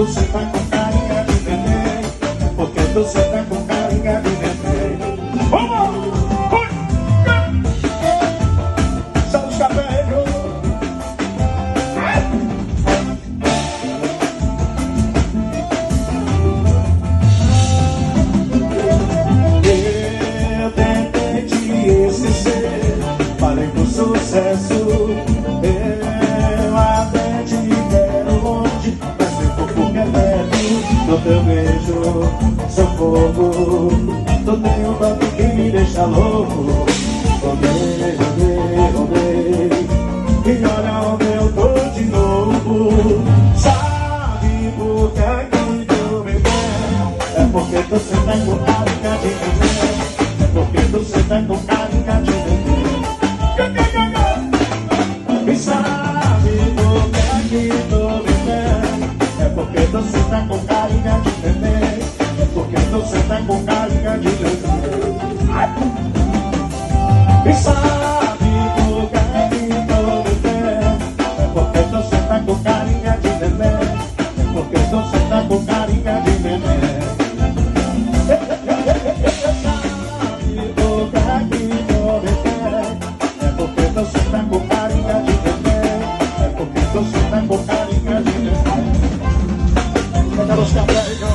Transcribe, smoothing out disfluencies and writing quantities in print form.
você tá com carinha de neném, porque você tá com carinha de neném. Vamos! São os cabelos. Eu tentei te esquecer, falei com sucesso. Eu até te quero longe, mas se for porque é perto do teu beijo, sou fogo. Tu tem um toque que me deixa louco. Rodei, rodei, rodei, e olha onde eu tô de novo. Sabe por que tu me quer? É porque você tá com carinha de neném, é porque você tá com carinha de neném. E sabe por que tu me quer? É porque você tá com carinha de neném, é porque você tá com carinha de neném. E sabe por que tu me quer? É porque você tá com carinha de neném, é porque você tá com carinha de neném. Sabe por que tu me quer? É porque você tá com carinha de neném, é porque você tá com carinha de neném. Pega os cabrais.